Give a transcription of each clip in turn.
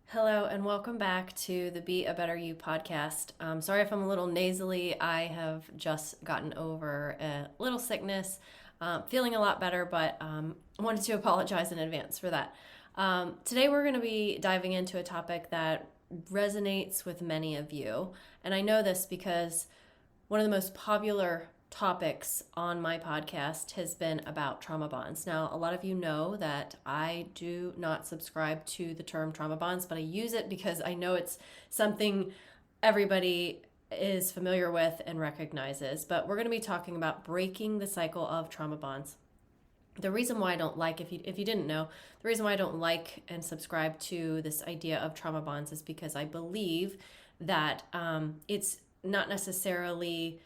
Hello and welcome back to the Be a Better You podcast. Sorry if I'm a little nasally. I have just gotten over a little sickness, feeling a lot better, but I wanted to apologize in advance for that. Today we're going to be diving into a topic that resonates with many of you. And I know this because one of the most popular topics on my podcast has been about trauma bonds. Now, a lot of you know that I do not subscribe to the term trauma bonds, but I use it because I know it's something everybody is familiar with and recognizes. But we're going to be talking about breaking the cycle of trauma bonds. The reason why I don't like, if you didn't know, the reason why I don't like and subscribe to this idea of trauma bonds is because I believe that it's not necessarily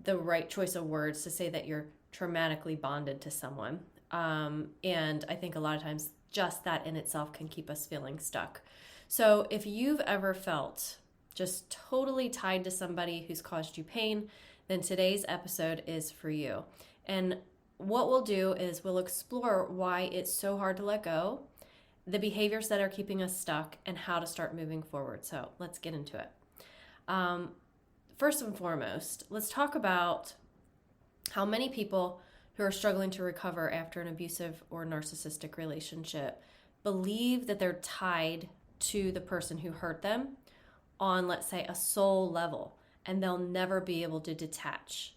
the right choice of words to say that you're traumatically bonded to someone. And I think a lot of times just that in itself can keep us feeling stuck. So if you've ever felt just totally tied to somebody who's caused you pain, then today's episode is for you. And what we'll do is we'll explore why it's so hard to let go, the behaviors that are keeping us stuck, and how to start moving forward. So let's get into it. First and foremost, let's talk about how many people who are struggling to recover after an abusive or narcissistic relationship believe that they're tied to the person who hurt them on, let's say, a soul level, and they'll never be able to detach.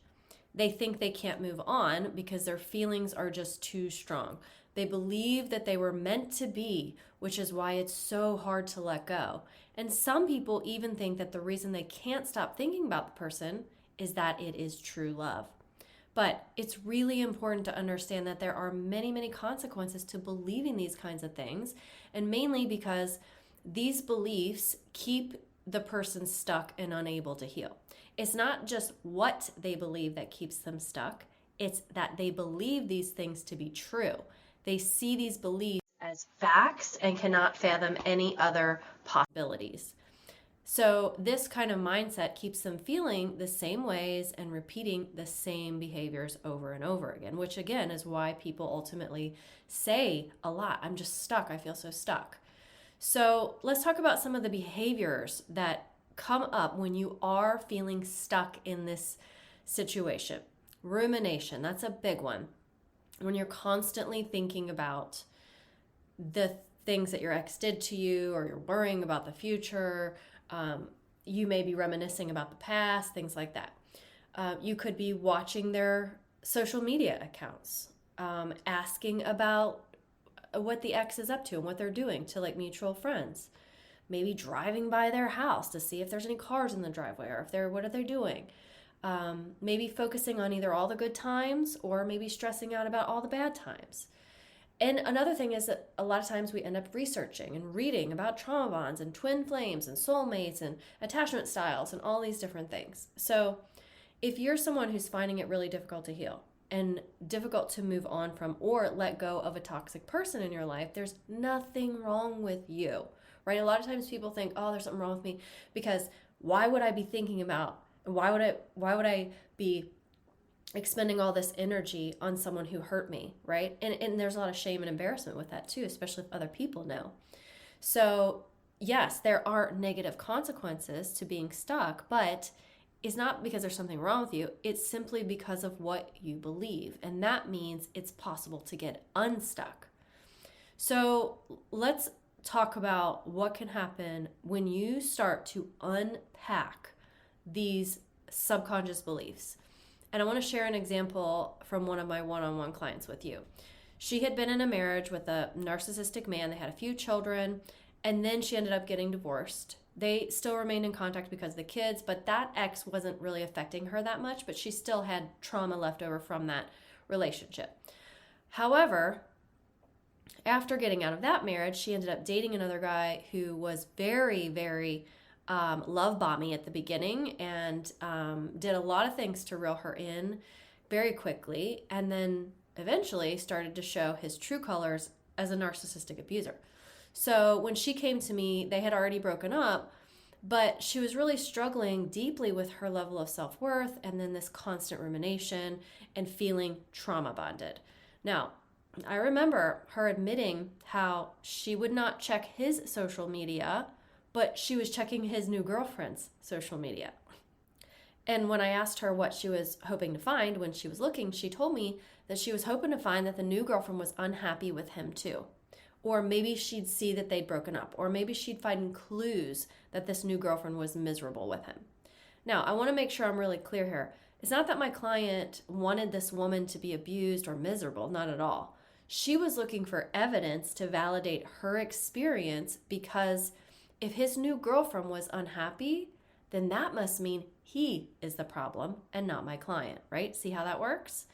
They think they can't move on because their feelings are just too strong. They believe that they were meant to be, which is why it's so hard to let go. And some people even think that the reason they can't stop thinking about the person is that it is true love. But it's really important to understand that there are many, many consequences to believing these kinds of things, and mainly because these beliefs keep the person stuck and unable to heal. It's not just what they believe that keeps them stuck, it's that they believe these things to be true. They see these beliefs as facts and cannot fathom any other possibilities. So this kind of mindset keeps them feeling the same ways and repeating the same behaviors over and over again, which again is why people ultimately say a lot, I'm just stuck, I feel so stuck. So let's talk about some of the behaviors that come up when you are feeling stuck in this situation. Rumination, that's a big one. When you're constantly thinking about the things that your ex did to you, or you're worrying about the future, you may be reminiscing about the past, things like that. You could be watching their social media accounts, asking about what the ex is up to and what they're doing to like mutual friends. Maybe driving by their house to see if there's any cars in the driveway, or if what are they doing. Maybe focusing on either all the good times or maybe stressing out about all the bad times. And another thing is that a lot of times we end up researching and reading about trauma bonds and twin flames and soulmates and attachment styles and all these different things. So if you're someone who's finding it really difficult to heal and difficult to move on from or let go of a toxic person in your life, there's nothing wrong with you, right? A lot of times people think, oh, there's something wrong with me because why would I be thinking about, why would I be expending all this energy on someone who hurt me, right? And there's a lot of shame and embarrassment with that too, especially if other people know. So yes, there are negative consequences to being stuck, but it's not because there's something wrong with you. It's simply because of what you believe. And that means it's possible to get unstuck. So let's talk about what can happen when you start to unpack these subconscious beliefs. And I want to share an example from one of my one-on-one clients with you. She had been in a marriage with a narcissistic man. They had a few children, and then she ended up getting divorced. They still remained in contact because of the kids, but that ex wasn't really affecting her that much, but she still had trauma left over from that relationship. However, after getting out of that marriage, she ended up dating another guy who was very, very love bombing at the beginning and did a lot of things to reel her in very quickly, and then eventually started to show his true colors as a narcissistic abuser. So when she came to me, they had already broken up, but she was really struggling deeply with her level of self-worth and then this constant rumination and feeling trauma bonded. Now, I remember her admitting how she would not check his social media, but she was checking his new girlfriend's social media. And when I asked her what she was hoping to find when she was looking, she told me that she was hoping to find that the new girlfriend was unhappy with him too. Or maybe she'd see that they'd broken up. Or maybe she'd find clues that this new girlfriend was miserable with him. Now, I want to make sure I'm really clear here. It's not that my client wanted this woman to be abused or miserable, not at all. She was looking for evidence to validate her experience, because if his new girlfriend was unhappy, then that must mean he is the problem and not my client, right? See how that works?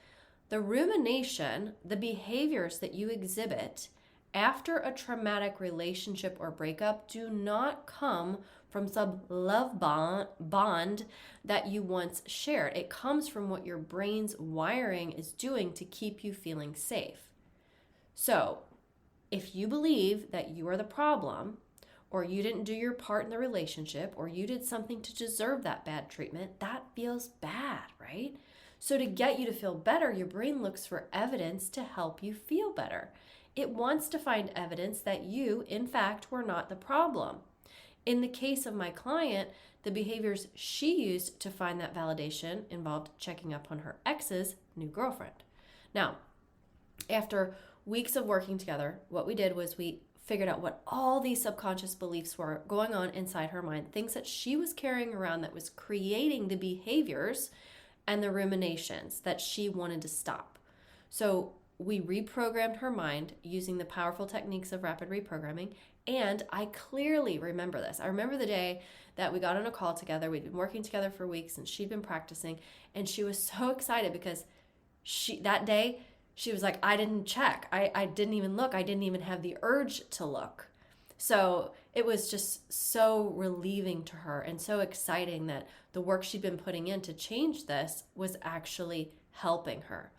The rumination, the behaviors that you exhibit after a traumatic relationship or breakup, do not come from some love bond that you once shared. It comes from what your brain's wiring is doing to keep you feeling safe. So, if you believe that you are the problem, or you didn't do your part in the relationship, or you did something to deserve that bad treatment, that feels bad, right? So to get you to feel better, your brain looks for evidence to help you feel better. It wants to find evidence that you, in fact, were not the problem. In the case of my client, the behaviors she used to find that validation involved checking up on her ex's new girlfriend. Now, after weeks of working together, what we did was we figured out what all these subconscious beliefs were going on inside her mind, things that she was carrying around that was creating the behaviors and the ruminations that she wanted to stop. So we reprogrammed her mind using the powerful techniques of rapid reprogramming. And I clearly remember this. I remember the day that we got on a call together. We'd been working together for weeks and she'd been practicing. And she was so excited because that day, she was like, I didn't check. I didn't even look. I didn't even have the urge to look. So it was just so relieving to her and so exciting that the work she'd been putting in to change this was actually helping her.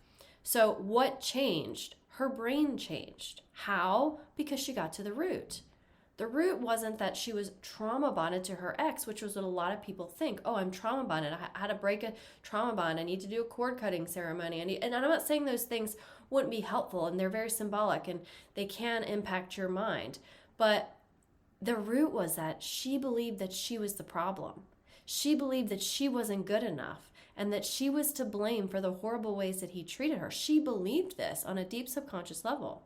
So what changed? Her brain changed. How? Because she got to the root. The root wasn't that she was trauma bonded to her ex, which was what a lot of people think. Oh, I'm trauma bonded. I had to break a trauma bond. I need to do a cord cutting ceremony. And I'm not saying those things wouldn't be helpful, and they're very symbolic and they can impact your mind. But the root was that she believed that she was the problem. She believed that she wasn't good enough and that she was to blame for the horrible ways that he treated her. She believed this on a deep subconscious level.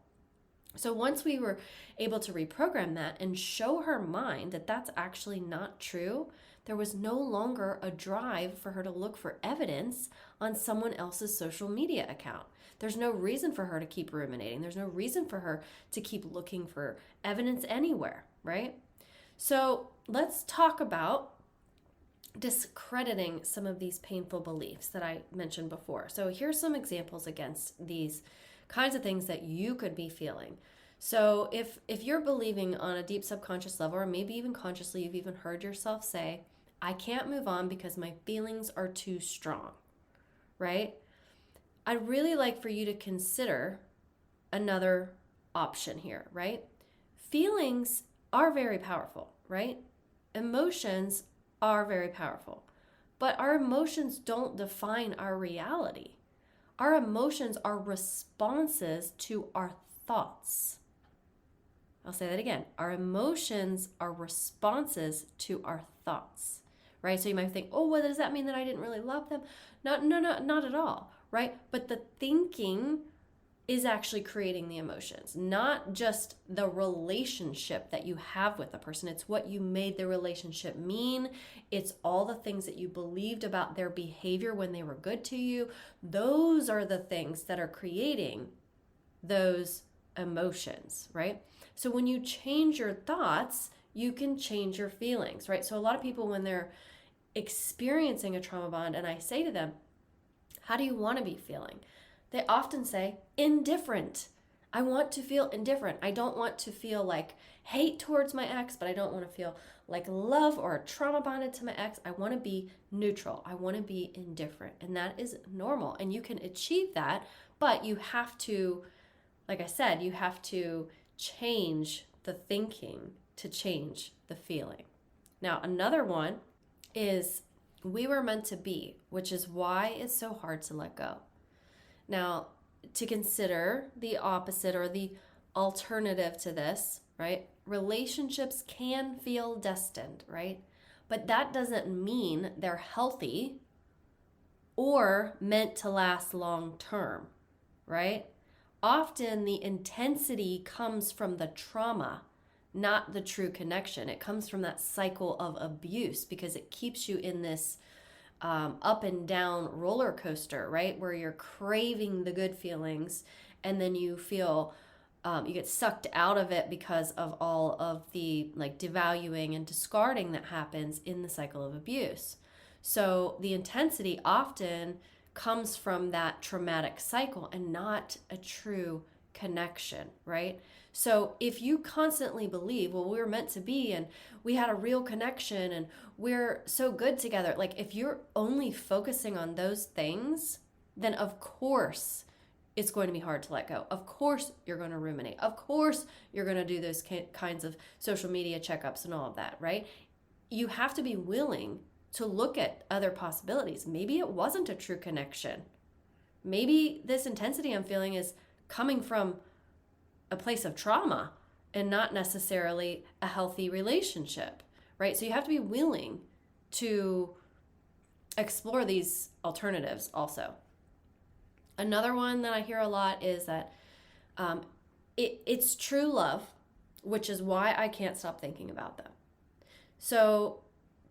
So once we were able to reprogram that and show her mind that that's actually not true, there was no longer a drive for her to look for evidence on someone else's social media account. There's no reason for her to keep ruminating. There's no reason for her to keep looking for evidence anywhere, right? So let's talk about discrediting some of these painful beliefs that I mentioned before. So here's some examples against these kinds of things that you could be feeling. So if you're believing on a deep subconscious level, or maybe even consciously, you've even heard yourself say, I can't move on because my feelings are too strong, right? I'd really like for you to consider another option here, right? Feelings are very powerful, right? Emotions are very powerful, but our emotions don't define our reality. Our emotions are responses to our thoughts. I'll say that again. Our emotions are responses to our thoughts, right? So you might think, oh, well, does that mean that I didn't really love them? No, not at all, right? But the thinking is actually creating the emotions, not just the relationship that you have with the person. It's what you made the relationship mean. It's all the things that you believed about their behavior when they were good to you. Those are the things that are creating those emotions, right? So when you change your thoughts, you can change your feelings, right? So a lot of people, when they're experiencing a trauma bond, and I say to them, how do you want to be feeling? They often say, indifferent. I want to feel indifferent. I don't want to feel like hate towards my ex, but I don't want to feel like love or trauma bonded to my ex. I want to be neutral. I want to be indifferent. And that is normal. And you can achieve that, but you have to, like I said, you have to change the thinking to change the feeling. Now, another one is we were meant to be, which is why it's so hard to let go. Now, to consider the opposite or the alternative to this, right? Relationships can feel destined, right? But that doesn't mean they're healthy or meant to last long term, right? Often the intensity comes from the trauma, not the true connection. It comes from that cycle of abuse because it keeps you in this up and down roller coaster, right? Where you're craving the good feelings and then you feel you get sucked out of it because of all of the like devaluing and discarding that happens in the cycle of abuse. So the intensity often comes from that traumatic cycle and not a true connection, right? So if you constantly believe, well, we were meant to be and we had a real connection and we're so good together, like if you're only focusing on those things, then of course it's going to be hard to let go. Of course you're going to ruminate. Of course you're going to do those kinds of social media checkups and all of that, right? You have to be willing to look at other possibilities. Maybe it wasn't a true connection. Maybe this intensity I'm feeling is coming from a place of trauma and not necessarily a healthy relationship, right? So you have to be willing to explore these alternatives also. Another one that I hear a lot is that it's true love, which is why I can't stop thinking about them. So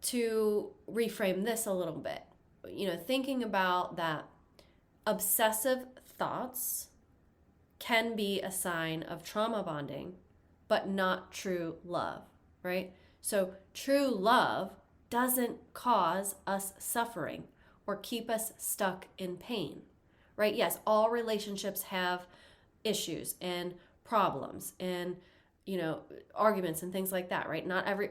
to reframe this a little bit, thinking about that obsessive thoughts can be a sign of trauma bonding, but not true love, right? So true love doesn't cause us suffering or keep us stuck in pain, right? Yes, all relationships have issues and problems and arguments and things like that, right?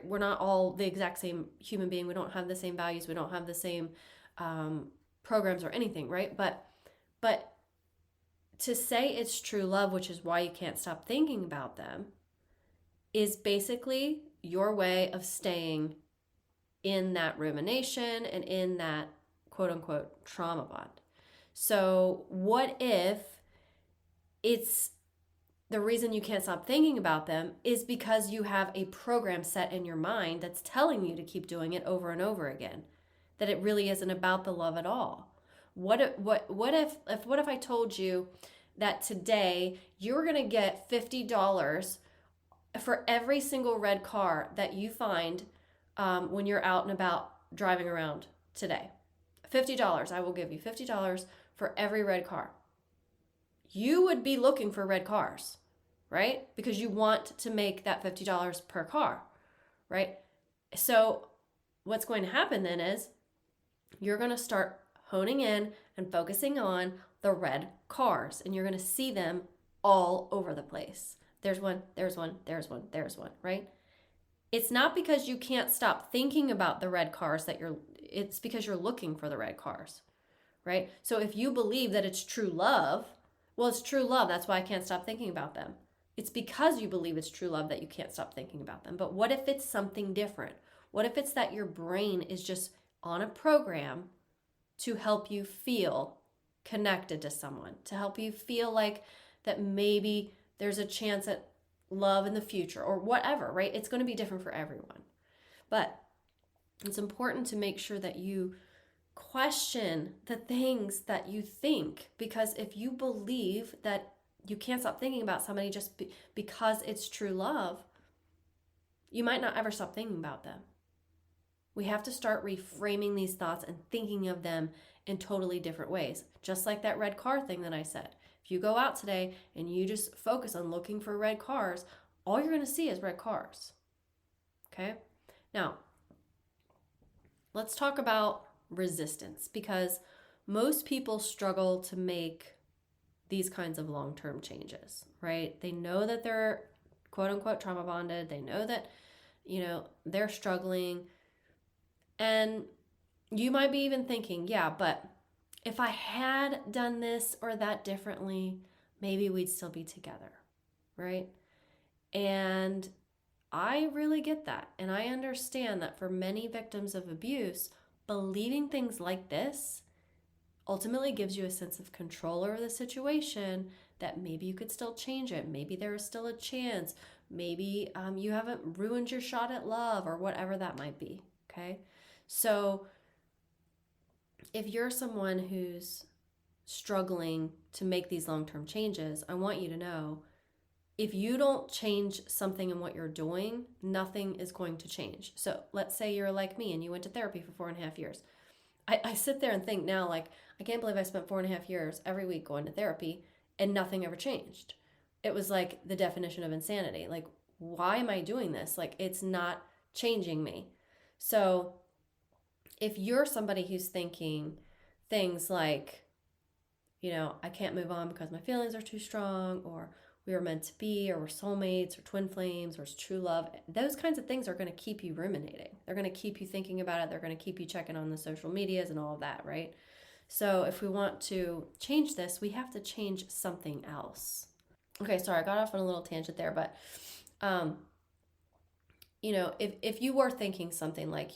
We're not all the exact same human being. We don't have the same values. We don't have the same programs or anything, right? But to say it's true love, which is why you can't stop thinking about them, is basically your way of staying in that rumination and in that quote unquote trauma bond. So what if it's the reason you can't stop thinking about them is because you have a program set in your mind that's telling you to keep doing it over and over again, that it really isn't about the love at all? What if I told you that today you're going to get $50 for every single red car that you find when you're out and about driving around today? $50. I will give you $50 for every red car. You would be looking for red cars, right? Because you want to make that $50 per car, right? So what's going to happen then is you're going to start honing in and focusing on the red cars, and you're going to see them all over the place. There's one, there's one, there's one, there's one, right? It's not because you can't stop thinking about the red cars it's because you're looking for the red cars, right? So if you believe that it's true love, well, it's true love. That's why I can't stop thinking about them. It's because you believe it's true love that you can't stop thinking about them. But what if it's something different? What if it's that your brain is just on a program to help you feel connected to someone, to help you feel like that maybe there's a chance at love in the future or whatever, right? It's going to be different for everyone. But it's important to make sure that you question the things that you think, because if you believe that you can't stop thinking about somebody just because it's true love, you might not ever stop thinking about them. We have to start reframing these thoughts and thinking of them in totally different ways. Just like that red car thing that I said. If you go out today and you just focus on looking for red cars, all you're going to see is red cars. Okay? Now, let's talk about resistance, because most people struggle to make these kinds of long-term changes, right? They know that they're quote unquote trauma bonded. They know that, they're struggling. And you might be even thinking, yeah, but if I had done this or that differently, maybe we'd still be together, right? And I really get that. And I understand that for many victims of abuse, believing things like this ultimately gives you a sense of control over the situation, that maybe you could still change it. Maybe there is still a chance. Maybe you haven't ruined your shot at love, or whatever that might be. Okay. So if you're someone who's struggling to make these long-term changes, I want you to know, if you don't change something in what you're doing, nothing is going to change. So let's say you're like me and you went to therapy for 4.5 years. I sit there and think now, like, I can't believe I spent 4.5 years every week going to therapy and nothing ever changed. It was like the definition of insanity. Like, why am I doing this? Like, it's not changing me. So if you're somebody who's thinking things like, I can't move on because my feelings are too strong, or we were meant to be, or we're soulmates, or twin flames, or it's true love, those kinds of things are going to keep you ruminating. They're going to keep you thinking about it. They're going to keep you checking on the social medias and all of that, right? So if we want to change this, we have to change something else. Okay, sorry, I got off on a little tangent there, but if you were thinking something like,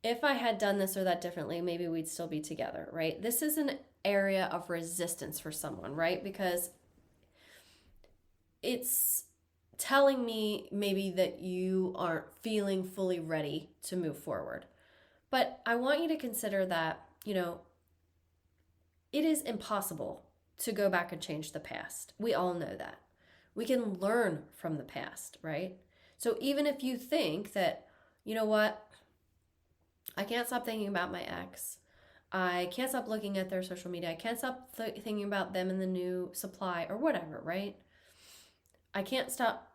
if I had done this or that differently, maybe we'd still be together, right? This is an area of resistance for someone, right? Because it's telling me maybe that you aren't feeling fully ready to move forward. But I want you to consider that, it is impossible to go back and change the past. We all know that. We can learn from the past, right? So even if you think that, you know what, I can't stop thinking about my ex. I can't stop looking at their social media. I can't stop thinking about them and the new supply or whatever, right? I can't stop,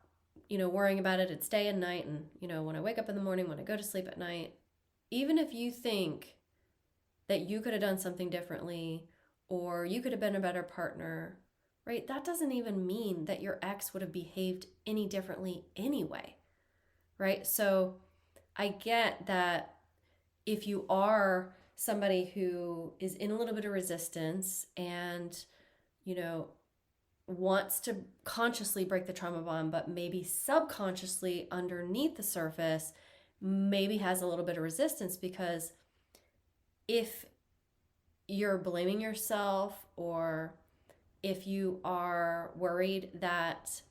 worrying about it. It's day and night. And, when I wake up in the morning, when I go to sleep at night, even if you think that you could have done something differently, or you could have been a better partner, right? That doesn't even mean that your ex would have behaved any differently anyway, right? So I get that if you are somebody who is in a little bit of resistance and, wants to consciously break the trauma bond, but maybe subconsciously underneath the surface, maybe has a little bit of resistance, because if you're blaming yourself, or if you are worried that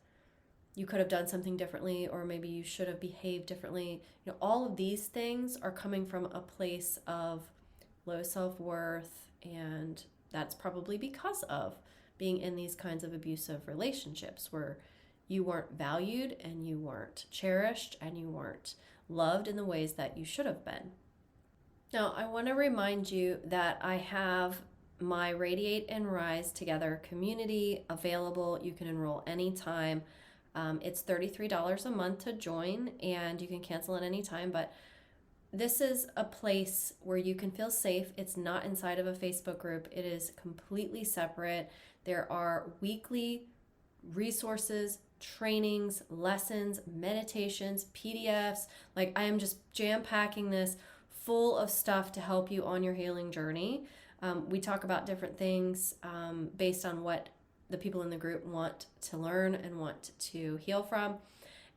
you could have done something differently, or maybe you should have behaved differently, all of these things are coming from a place of low self-worth, and that's probably because of being in these kinds of abusive relationships where you weren't valued and you weren't cherished and you weren't loved in the ways that you should have been. Now, I want to remind you that I have my Radiate and Rise Together community available. You can enroll anytime. It's $33 a month to join, and you can cancel at any time, but this is a place where you can feel safe. It's not inside of a Facebook group. It is completely separate. There are weekly resources, trainings, lessons, meditations, PDFs. Like, I am just jam-packing this full of stuff to help you on your healing journey. We talk about different things based on what the people in the group want to learn and want to heal from.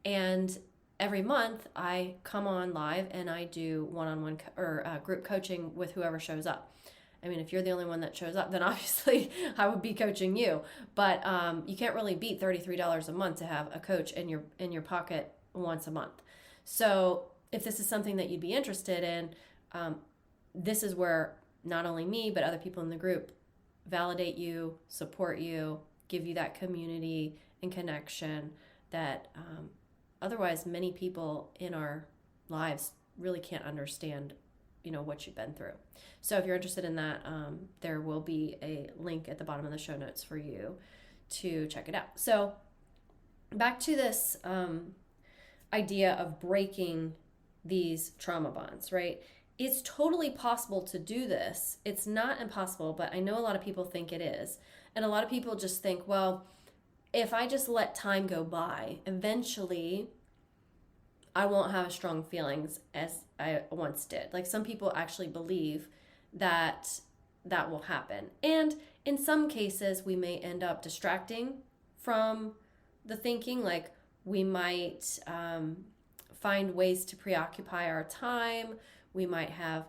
And every month I come on live and I do one-on-one group coaching with whoever shows up. I mean, if you're the only one that shows up, then obviously I would be coaching you. But you can't really beat $33 a month to have a coach in your pocket once a month. So if this is something that you'd be interested in, this is where not only me, but other people in the group validate you, support you, give you that community and connection that otherwise many people in our lives really can't understand, what you've been through. So if you're interested in that, there will be a link at the bottom of the show notes for you to check it out. So back to this idea of breaking these trauma bonds, right? It's totally possible to do this. It's not impossible, but I know a lot of people think it is. And a lot of people just think, well, if I just let time go by, eventually I won't have as strong feelings as I once did. Like, some people actually believe that that will happen. And in some cases, we may end up distracting from the thinking. Like, we might find ways to preoccupy our time. We might have,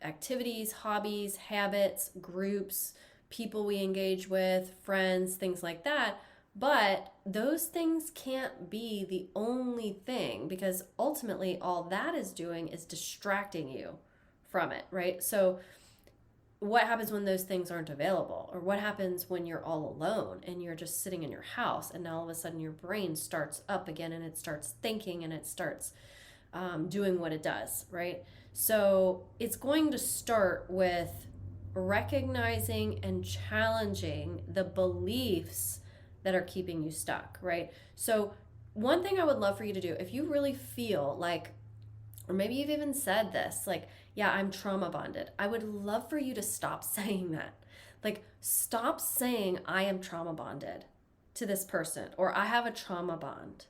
activities, hobbies, habits, groups, people we engage with, friends, things like that. But those things can't be the only thing, because ultimately all that is doing is distracting you from it, right? So what happens when those things aren't available? Or what happens when you're all alone and you're just sitting in your house, and now all of a sudden your brain starts up again and it starts thinking and it starts doing what it does, right? So it's going to start with recognizing and challenging the beliefs that are keeping you stuck, right? So one thing I would love for you to do, if you really feel like, or maybe you've even said this, like, yeah, I'm trauma bonded, I would love for you to stop saying that. Like, stop saying I am trauma bonded to this person, or I have a trauma bond,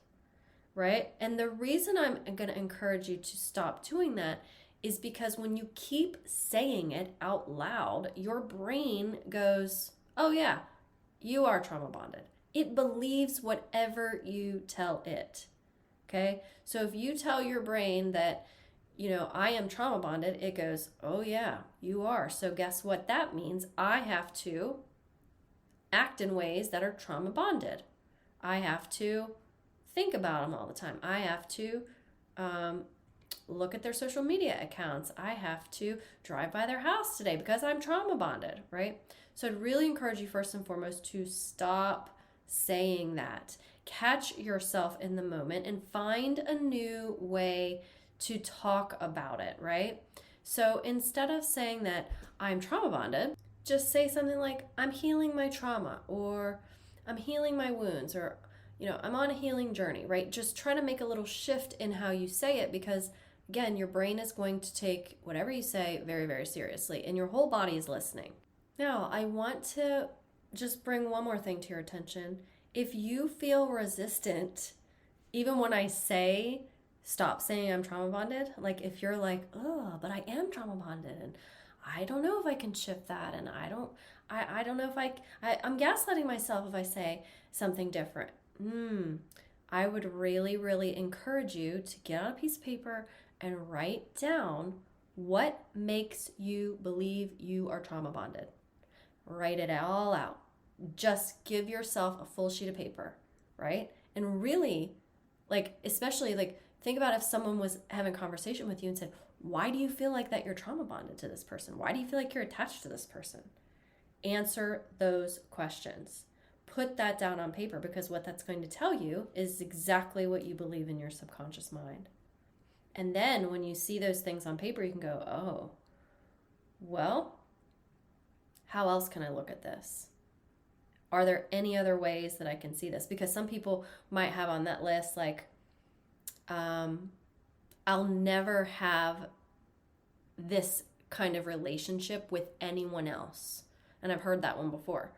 right? And the reason I'm going to encourage you to stop doing that is because when you keep saying it out loud, your brain goes, oh yeah, you are trauma bonded. It believes whatever you tell it. Okay? So if you tell your brain that, I am trauma bonded, it goes, oh yeah, you are. So guess what that means? I have to act in ways that are trauma bonded. I have to think about them all the time. I have to look at their social media accounts. I have to drive by their house today because I'm trauma bonded, right? So I'd really encourage you first and foremost to stop saying that. Catch yourself in the moment and find a new way to talk about it, right? So instead of saying that I'm trauma bonded, just say something like, I'm healing my trauma, or I'm healing my wounds, or I'm on a healing journey, right? Just try to make a little shift in how you say it, because again, your brain is going to take whatever you say very, very seriously, and your whole body is listening. Now, I want to just bring one more thing to your attention. If you feel resistant, even when I say, stop saying I'm trauma bonded, like if you're like, oh, but I am trauma bonded, and I don't know if I can shift that, and I don't know if I'm gaslighting myself if I say something different. I would really, really encourage you to get on a piece of paper and write down what makes you believe you are trauma bonded. Write it all out. Just give yourself a full sheet of paper, right? And really, especially think about if someone was having a conversation with you and said, why do you feel like that you're trauma bonded to this person? Why do you feel like you're attached to this person? Answer those questions. Put that down on paper, because what that's going to tell you is exactly what you believe in your subconscious mind. And then when you see those things on paper, you can go, oh, well, how else can I look at this? Are there any other ways that I can see this? Because some people might have on that list, I'll never have this kind of relationship with anyone else. And I've heard that one before.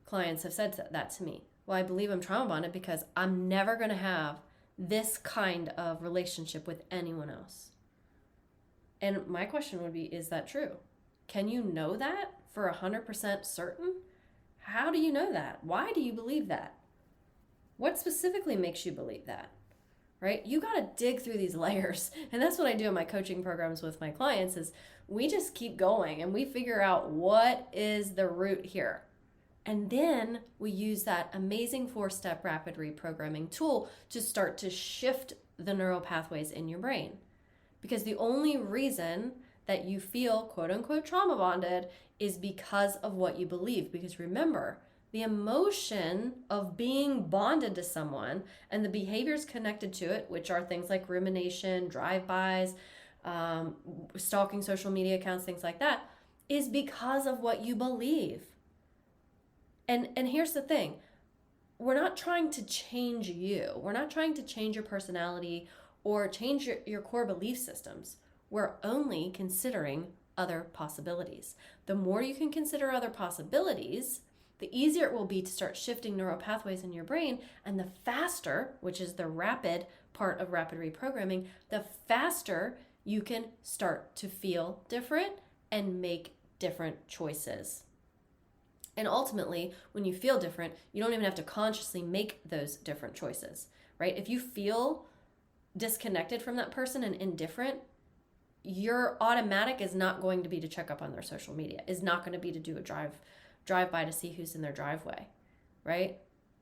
Clients have said that to me. Well, I believe I'm trauma bonded because I'm never going to have this kind of relationship with anyone else. And my question would be, is that true? Can you know that for 100% certain? How do you know that? Why do you believe that? What specifically makes you believe that? Right? You got to dig through these layers. And that's what I do in my coaching programs with my clients, is we just keep going and we figure out what is the root here. And then we use that amazing 4-step rapid reprogramming tool to start to shift the neural pathways in your brain. Because the only reason that you feel quote unquote trauma bonded is because of what you believe. Because remember, the emotion of being bonded to someone and the behaviors connected to it, which are things like rumination, drive-bys, stalking social media accounts, things like that, is because of what you believe. And here's the thing. We're not trying to change you. We're not trying to change your personality or change your core belief systems. We're only considering other possibilities. The more you can consider other possibilities, the easier it will be to start shifting neural pathways in your brain, and the faster, which is the rapid part of rapid reprogramming, the faster you can start to feel different and make different choices. And ultimately, when you feel different, you don't even have to consciously make those different choices, right? If you feel disconnected from that person and indifferent, your automatic is not going to be to check up on their social media, is not going to be to do a drive by to see who's in their driveway, right?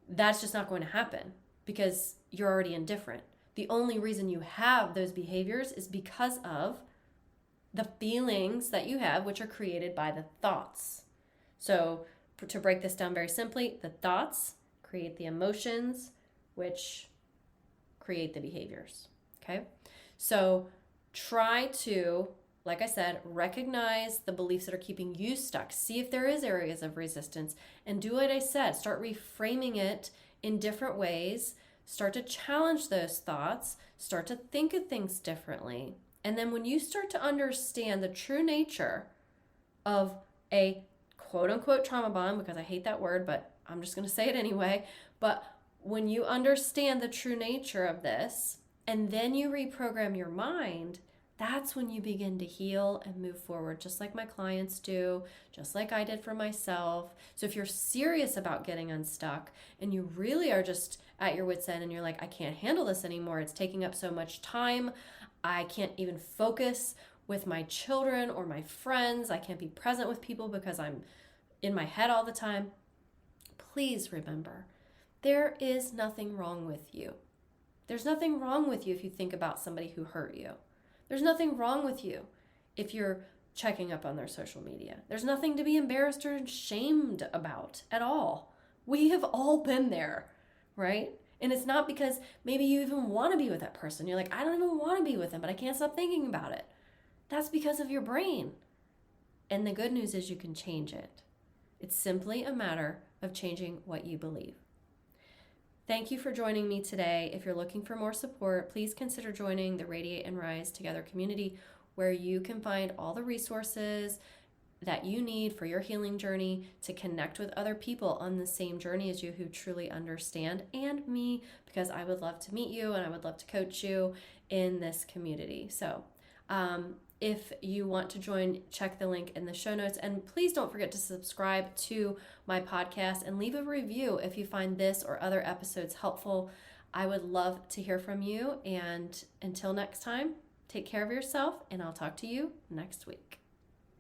That's just not going to happen because you're already indifferent. The only reason you have those behaviors is because of the feelings that you have, which are created by the thoughts. So to break this down very simply, the thoughts create the emotions, which create the behaviors, okay? So try to, like I said, recognize the beliefs that are keeping you stuck. See if there is areas of resistance, and do what I said. Start reframing it in different ways. Start to challenge those thoughts. Start to think of things differently. And then when you start to understand the true nature of a quote unquote trauma bond, because I hate that word, but I'm just going to say it anyway. But when you understand the true nature of this, and then you reprogram your mind, that's when you begin to heal and move forward, just like my clients do, just like I did for myself. So if you're serious about getting unstuck and you really are just at your wit's end and you're like, I can't handle this anymore, it's taking up so much time, I can't even focus with my children or my friends, I can't be present with people because I'm in my head all the time, please remember, there is nothing wrong with you. There's nothing wrong with you if you think about somebody who hurt you. There's nothing wrong with you if you're checking up on their social media. There's nothing to be embarrassed or ashamed about at all. We have all been there, right? And it's not because maybe you even want to be with that person. You're like, I don't even want to be with them, but I can't stop thinking about it. That's because of your brain. And the good news is you can change it. It's simply a matter of changing what you believe. Thank you for joining me today. If you're looking for more support, please consider joining the Radiate and Rise Together community, where you can find all the resources that you need for your healing journey, to connect with other people on the same journey as you who truly understand, and me, because I would love to meet you and I would love to coach you in this community. So if you want to join, check the link in the show notes. And please don't forget to subscribe to my podcast and leave a review if you find this or other episodes helpful. I would love to hear from you. And until next time, take care of yourself, and I'll talk to you next week.